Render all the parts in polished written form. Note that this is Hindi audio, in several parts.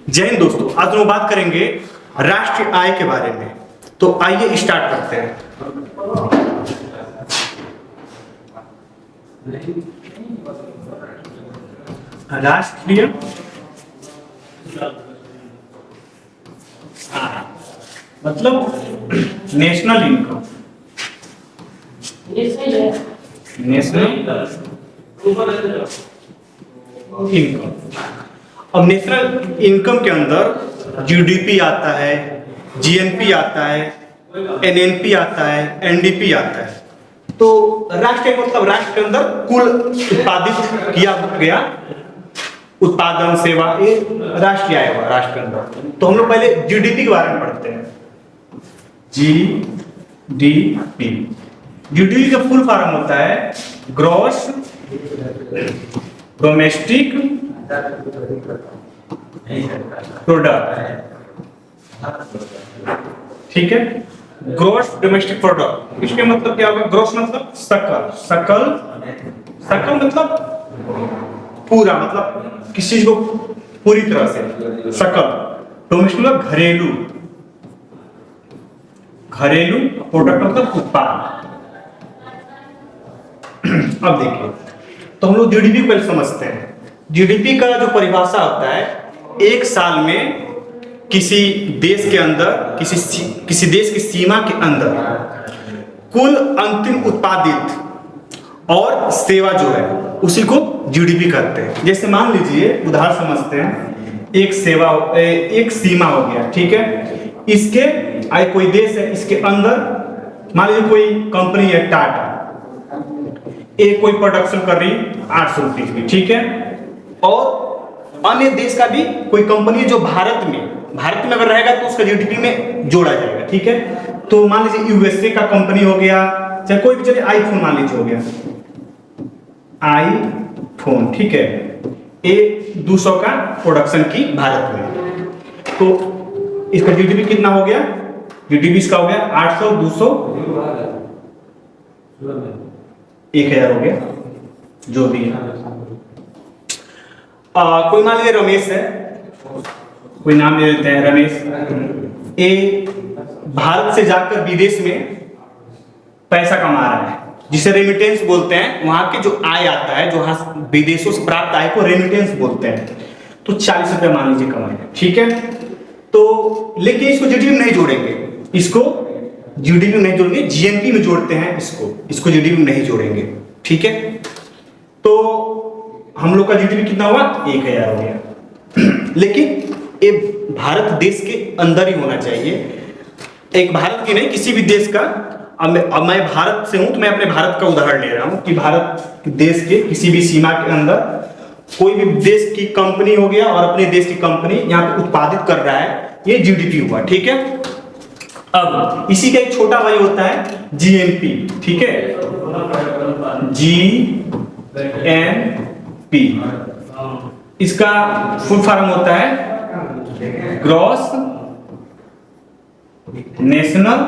जय हिंद दोस्तों, आज हम बात करेंगे राष्ट्रीय आय के बारे में। तो आइए स्टार्ट करते हैं। राष्ट्रीय आय मतलब नेशनल इनकम। National income. अब नेशनल इनकम के अंदर जीडीपी आता है, जीएनपी आता है, एनएनपी आता है, एनडीपी आता है। तो राष्ट्रीय मतलब राष्ट्र के अंदर कुल उत्पादित किया गया उत्पादन सेवा, ये राष्ट्रीय आय हुआ राष्ट्र के अंदर। तो हम लोग पहले जीडीपी के बारे में पढ़ते हैं। जीडीपी, जीडीपी का फुल फॉर्म होता है ग्रॉस डोमेस्टिक प्रोडक्ट। ठीक है, ग्रॉस डोमेस्टिक प्रोडक्ट। इसके मतलब क्या होगा? ग्रॉस मतलब सकल, सकल सकल मतलब पूरा, मतलब किसी चीज को पूरी तरह से सकल। डोमेस्टिक मतलब घरेलू, घरेलू प्रोडक्ट मतलब उत्पाद। अब देखिए, तो हम लोग जीडीपी को पहले समझते हैं। जीडीपी का जो परिभाषा होता है, एक साल में किसी देश के अंदर, किसी देश की सीमा के अंदर कुल अंतिम उत्पादित और सेवा जो है उसी को जीडीपी कहते हैं। जैसे मान लीजिए, उदाहरण समझते हैं, एक सीमा हो गया, ठीक है। इसके कोई देश है, इसके अंदर मान लीजिए कोई कंपनी है टाटा, एक कोई प्रोडक्शन कर रही 800 रुपीज की, ठीक है। और अन्य देश का भी कोई कंपनी है जो भारत में अगर रहेगा तो उसका जीडीपी में जोड़ा जाएगा, ठीक है। तो मान लीजिए यूएसए का कंपनी हो गया, चाहे कोई भी, चलिए आईफोन मान लीजिए हो गया, आईफोन, ठीक है। ए 200 का प्रोडक्शन की भारत में, तो इसका जीडीपी कितना हो गया? जीडीपी इसका हो गया 800, 200, 1000 हो गया, जो भी है। कोई मान लीजिए रमेश है, कोई नाम ले लेते हैं रमेश। ए भारत से जाकर विदेश में पैसा कमा रहा है, जिसे रेमिटेंस बोलते हैं। वहां के जो आय आता है, जो विदेशों से प्राप्त आय को रेमिटेंस बोलते हैं। तो 40 रुपए मान लीजिए कमाएगा, ठीक है। तो लेकिन इसको जीडीपी में नहीं जोड़ेंगे, इसको जीडीपी में नहीं जोड़ेंगे, जीएनपी में जोड़ते हैं इसको जीडीपी में नहीं जोड़ेंगे, ठीक है। तो हम लोग का जीडीपी कितना हुआ? 1000 हो गया। लेकिन ये भारत देश के अंदर ही होना चाहिए, एक भारत की नहीं, किसी भी देश का। अब मैं भारत से हूं तो मैं अपने भारत का उदाहरण ले रहा हूं कि भारत देश के किसी भी सीमा के अंदर कोई भी देश की कंपनी हो गया और अपने देश की कंपनी यहाँ पे उत्पादित कर रहा है, ये जीडीपी हुआ, ठीक है। अब इसी का एक छोटा भाई होता है जीएनपी, ठीक है। जीएनपी, इसका फुल फॉर्म होता है ग्रॉस नेशनल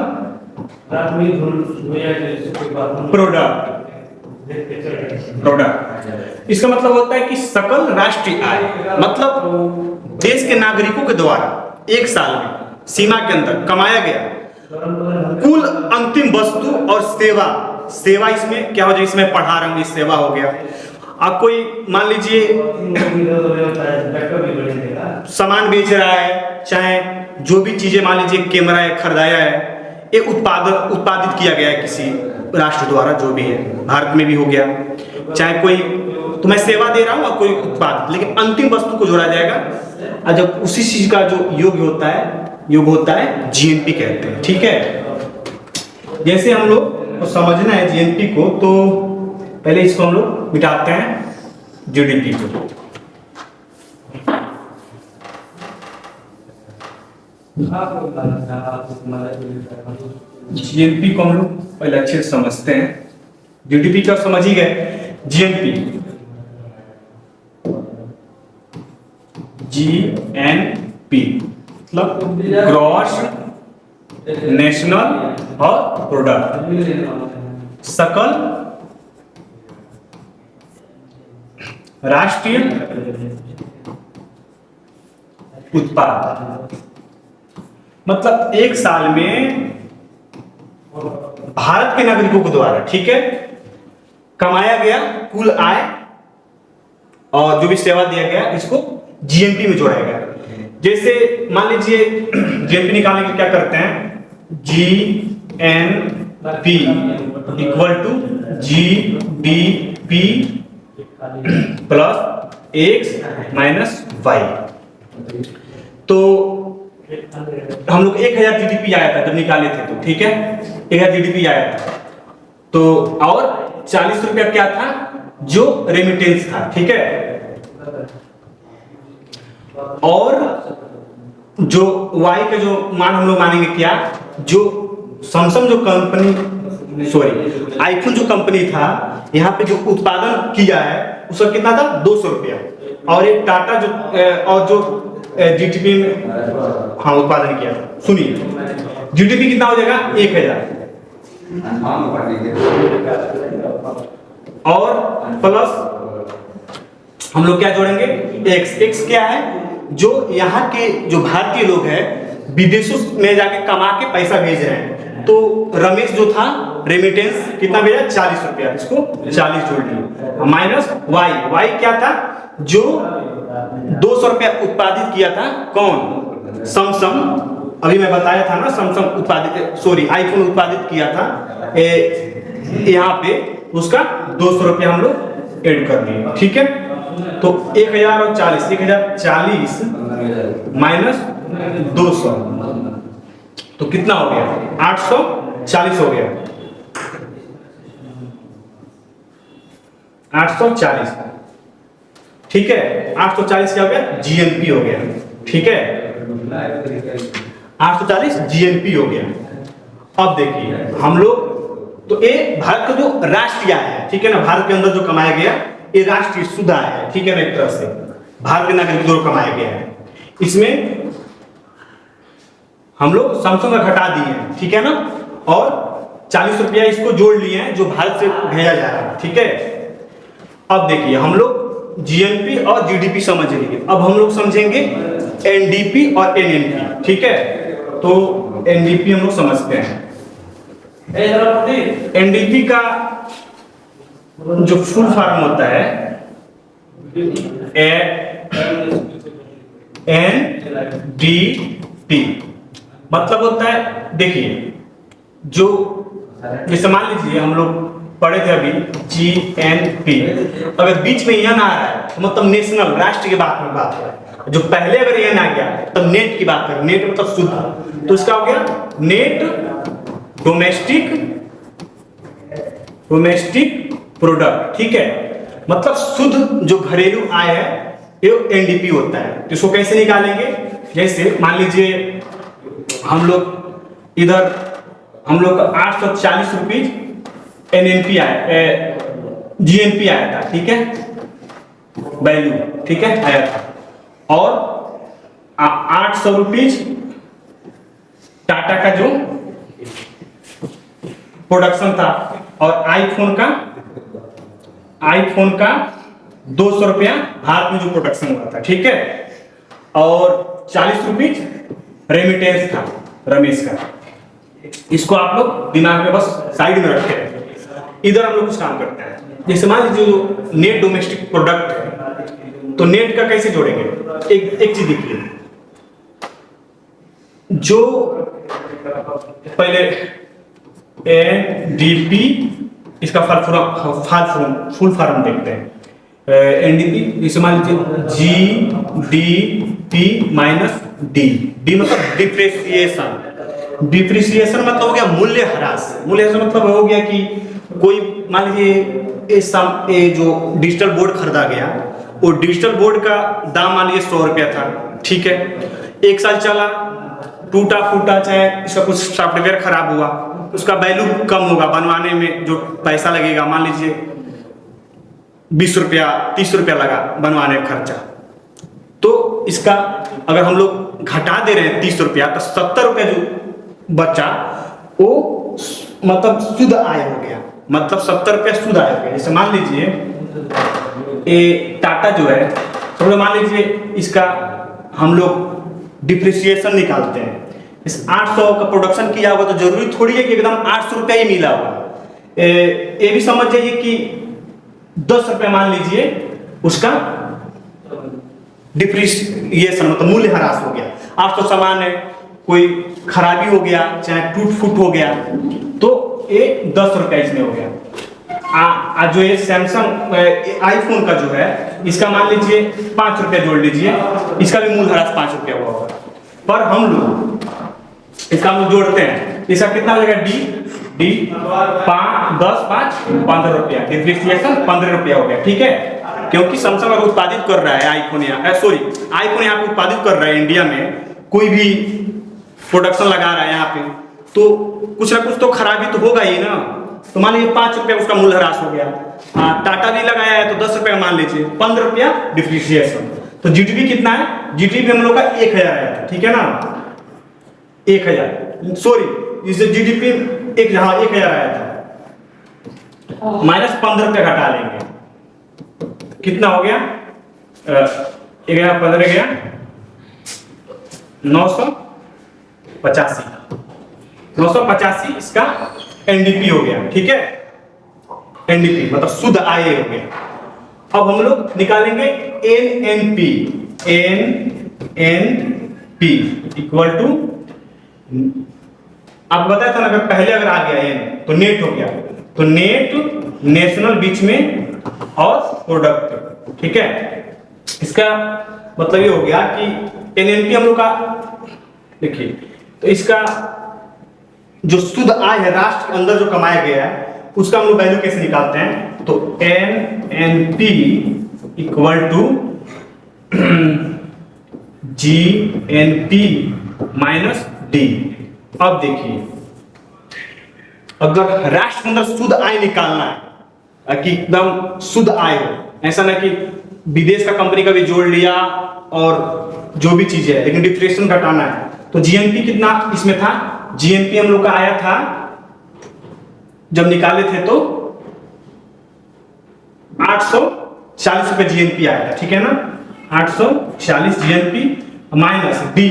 प्रोडक्ट। इसका मतलब होता है कि सकल राष्ट्रीय आय, मतलब देश के नागरिकों के द्वारा एक साल में सीमा के अंदर कमाया गया कुल अंतिम वस्तु और सेवा इसमें क्या हो जाए, इसमें पढ़ा रहा हूं, सेवा हो गया। आप कोई मान लीजिए सामान बेच रहा है, चाहे जो भी चीजें मान लीजिए कैमरा है, खरीदाया है, ये उत्पादित किया गया है किसी राष्ट्र द्वारा, जो भी है, भारत में भी हो गया। चाहे कोई, तो मैं सेवा दे रहा हूं और कोई उत्पाद, लेकिन अंतिम वस्तु को जोड़ा जाएगा। और जब उसी चीज का जो योग होता है जीएनपी कहते हैं, ठीक है। जैसे हम लोग को समझना है जीएनपी को, तो पहले इसको हम लोग मिटाते हैं, जीडीपी को। जीएनपी को हम लोग पहले अच्छे से समझते हैं। जीडीपी का समझ ही गए। जीएनपी, जीएनपी मतलब ग्रॉस नेशनल और प्रोडक्ट, सकल राष्ट्रीय उत्पाद, मतलब एक साल में भारत के नागरिकों के द्वारा, ठीक है, कमाया गया कुल आय और जो भी सेवा दिया गया इसको जीएनपी में जोड़ा गया। जैसे मान लीजिए जीएनपी निकालने के क्या करते हैं, GNP equal to GDP plus X minus Y. तो हम लोग 1000 जीडीपी आया था जब निकाले थे, तो ठीक है 1000 जीडीपी आया था, तो और 40 रुपया क्या था जो रेमिटेंस था, ठीक है। और जो वाई का जो मान हम लोग मानेंगे क्या, जो सैमसंग जो कंपनी, सॉरी आईफोन जो कंपनी था, यहाँ पे जो उत्पादन किया है उसका कितना था 200 रुपया, और एक टाटा जो और जो जीडीपी में हाँ उत्पादन किया था, सुनिए जीडीपी कितना हो जाएगा 1000 और प्लस हम लोग क्या जोड़ेंगे एक्स। एक्स क्या है, जो यहाँ के जो भारतीय लोग हैं विदेशों में जाके कमा के पैसा भेज रहे हैं, तो रमेश जो था रेमिटेंस कितना भेजा 40 रुपया, इसको 40 जोड़ लिया, माइनस वाई। वाई क्या था, जो 200 रुपया उत्पादित किया था कौन, सैमसंग, अभी मैं बताया था ना सैमसंग उत्पादित, सॉरी आईफोन उत्पादित किया था, यहाँ पे उसका 200 रुपया हम लोग ऐड कर दिए, ठीक है। तो 1000 और 40, 1040 माइनस 200 तो कितना हो गया 840 हो गया, 840, ठीक है। 840 क्या हो गया जीएनपी हो गया, ठीक है, 840 जीएनपी हो गया। अब देखिए हम लोग, तो ये भारत का जो राष्ट्रीय आय है, ठीक है ना, भारत के अंदर जो कमाया गया ये राष्ट्रीय शुद्ध आय है, ठीक है ना, एक तरह से भारत के नागरिक जो कमाया गया है, इसमें हम लोग सैमसंग का घटा दिए हैं, ठीक है ना, और 40 रुपया इसको जोड़ लिए हैं जो भारत से भेजा जा रहा है, ठीक है। अब देखिए हम लोग जीएनपी और जीडीपी समझ लिए, अब हम लोग समझेंगे एनडीपी और एनएनपी, ठीक है। तो एनडीपी हम लोग समझते हैं, एनडीपी का जो फुल फॉर्म होता है एनडीपी, मतलब होता है, देखिए जो जैसे मान लीजिए हम लोग पढ़े थे अभी जीएनपी, अगर बीच में यन आ रहा है तो मतलब नेशनल राष्ट्र की बात में बात है, जो पहले अगर यन आ गया तब नेट की बात करें, नेट मतलब शुद्ध, तो इसका हो गया नेट डोमेस्टिक प्रोडक्ट, ठीक है, मतलब शुद्ध जो घरेलू आय है ये एनडीपी होता है। तो इसको कैसे निकालेंगे, जैसे मान लीजिए हम लोग इधर हम लोग 840 रुपीज एनएनपी आया, जीएनपी आया था, ठीक है, वैल्यू, ठीक है, आया था, और 800 रुपीज टाटा का जो प्रोडक्शन था, और आईफोन का 200 रुपया भारत में जो प्रोडक्शन हुआ था, ठीक है, और 40 रुपीज रेमिटेंस था रमेश का। इसको आप लोग दिमाग में बस साइड में रखे, इधर हम लोग कुछ काम करते हैं। जैसे मान लीजिए जो नेट डोमेस्टिक प्रोडक्ट है, तो नेट का कैसे जोड़ेंगे, एक चीज देखिए, जो पहले एनडीपी, इसका फुल फॉर्म देखते हैं, एनडीपी जैसे मान लीजिए जीडीपी माइनस डी, डी मतलब डिप्रिसिएशन, डिप्रिसिएशन मतलब हो गया मूल्य ह्रास, मूल्य ह्रास मतलब हो गया कि कोई मान लीजिए ये जो डिजिटल बोर्ड खरीदा गया, वो डिजिटल बोर्ड का दाम मान लीजिए 100 रुपया था, ठीक है, एक साल चला, टूटा फूटा, चाहे इसका कुछ सॉफ्टवेयर खराब हुआ, उसका वैल्यू कम होगा, बनवाने में जो पैसा लगेगा मान लीजिए 20 रुपया 30 रुपया लगा बनवाने का खर्चा, तो इसका अगर हम लोग घटा दे रहे हैं 30 रुपया, तो 70 रुपया जो बचा वो मतलब शुद्ध आय हो गया, मतलब 70 रुपया शुद्ध आय हो गया। जैसे मान लीजिए ये टाटा जो है, तो मान लीजिए इसका हम लोग डिप्रिसिएशन निकालते हैं। इस 800 का प्रोडक्शन किया होगा तो जरूरी थोड़ी है कि एकदम 800 रुपया ही मिला होगा। ये भी समझ जाइए कि 10 रुपया मान लीजिए उसका डिप्रिसिएशन मतलब मूल्यह्रास हो गया। 800 सामान है, कोई खराबी हो गया, चाहे टूट फूट हो गया, तो ये 10 रुपया इसमें हो गया। जो ये सैमसंग आईफोन का जो है इसका मान लीजिए 5 रुपया जोड़ लीजिए, इसका भी मूल्यह्रास 5 रुपया हुआ होगा। पर हम लोग इसका हम लोग जोड़ते हैं, इसका कितना हो जाएगा? डी 5 10 5 15 रुपया, डिप्रिसिएशन 15 रुपया हो गया। ठीक है, क्योंकि सैमसंग अगर उत्पादित कर रहा है आईफोन आईफोन यहाँ पे उत्पादित कर रहा है इंडिया में, कोई भी प्रोडक्शन लगा रहा है यहाँ पे, तो कुछ ना कुछ तो खराबी तो होगा ही ना। तो मान लीजिए 5 रुपया उसका मूल्यह्रास हो गया। टाटा भी लगाया है तो 10 रुपया मान लीजिए, 15 रुपया डिप्रिसिएशन। तो जीडीपी कितना है? जीडीपी हम लोग का 1000 आया था, ठीक है ना, 1000 सॉरी इसे जीडीपी 1000 आया था, माइनस 15 रुपया घटा लेंगे, कितना हो गया? 15 गया 985 इसका एनडीपी हो गया। ठीक है, एनडीपी मतलब शुद्ध आय हो गया। अब हम लोग निकालेंगे एनएनपी। एनएनपी इक्वल टू, आप बताया था ना पहले अगर आ गया एन तो नेट हो गया, तो नेट नेशनल बीच में और प्रोडक्ट। ठीक है, इसका मतलब ये हो गया कि एनएनपी हम लोग का, देखिए तो इसका जो शुद्ध आय है राष्ट्र के अंदर जो कमाया गया है उसका हम लोग वैल्यू कैसे निकालते हैं? तो NNP equal to GNP minus D. अब देखिए, अगर राष्ट्र के अंदर शुद्ध आय निकालना है कि एकदम शुद्ध आय हो, ऐसा ना कि विदेश का कंपनी का भी जोड़ लिया और जो भी चीजें है, लेकिन डिप्रेशन घटाना है, तो जीएनपी कितना इसमें था? जीएनपी हम लोग का आया था जब निकाले थे तो 840 रुपए जीएनपी आया था। ठीक है ना, 840 जीएनपी माइनस डी।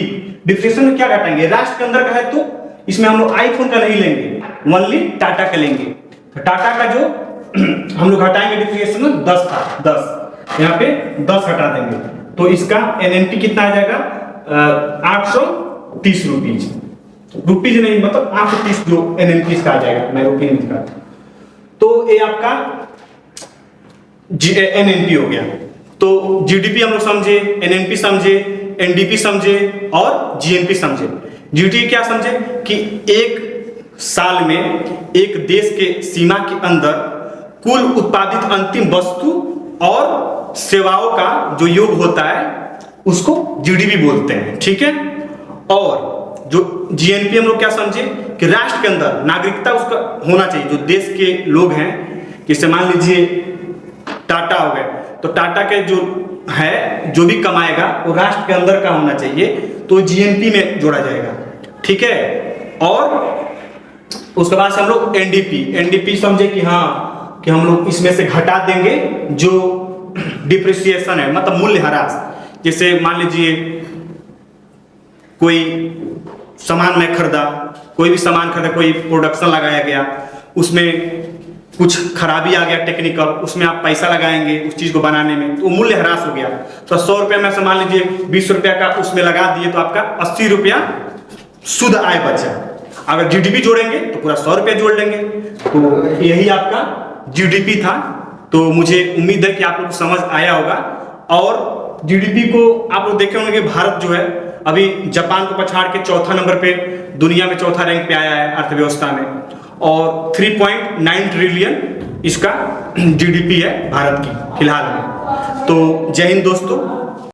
डिप्रेशन में क्या घटाएंगे? राष्ट्र के अंदर का है तो इसमें हम लोग आईफोन का नहीं लेंगे, ओनली टाटा का लेंगे। तो टाटा का जो हम लोग घटाएंगे डिप्रिसिएशन 10 था, 10 यहाँ पे 10 हटा देंगे, तो इसका एनएनपी कितना आ जाएगा? 830 रुपीज नहीं, मतलब 830 जो एनएनपी इसका आ जाएगा, मैं रुपीज में दिखाता हूं। तो ये आपका एनएनपी हो गया। तो जीडीपी हम लोग समझे, एनएनपी समझे, एनडीपी समझे और जीएनपी समझे। जीडीपी क्या समझे कि एक साल में एक देश के सीमा के अंदर कुल उत्पादित अंतिम वस्तु और सेवाओं का जो योग होता है उसको जीडीपी बोलते हैं। ठीक है, और जो जीएनपी हम लोग क्या समझे कि राष्ट्र के अंदर नागरिकता उसका होना चाहिए, जो देश के लोग हैं, जैसे मान लीजिए टाटा हो गए, तो टाटा के जो है जो भी कमाएगा वो राष्ट्र के अंदर का होना चाहिए, तो जीएनपी में जोड़ा जाएगा। ठीक है, और उसके बाद से हम लोग एनडीपी समझे कि हाँ कि हम लोग इसमें से घटा देंगे जो डिप्रिसिएशन है, मतलब मूल्यह्रास। जैसे मान लीजिए कोई सामान में खरीदा, कोई भी सामान खरीदा, कोई प्रोडक्शन लगाया गया, उसमें कुछ खराबी आ गया टेक्निकल, उसमें आप पैसा लगाएंगे उस चीज को बनाने में, तो मूल्यह्रास हो गया। तो 100 रुपया में से मान लीजिए 20 रुपया का उसमें लगा दिए, तो आपका 80 रुपया शुद्ध आय बचा। अगर जीडीपी जोड़ेंगे तो पूरा 100 रुपया जोड़ लेंगे। तो यही आपका जीडीपी था। तो मुझे उम्मीद है कि आप लोग को समझ आया होगा। और जीडीपी को आप लोग देखे होंगे कि भारत जो है अभी जापान को पछाड़ के चौथा नंबर पे दुनिया में चौथा रैंक पे आया है अर्थव्यवस्था में, और 3.9 ट्रिलियन इसका जीडीपी है भारत की फिलहाल में। तो जय हिंद दोस्तों।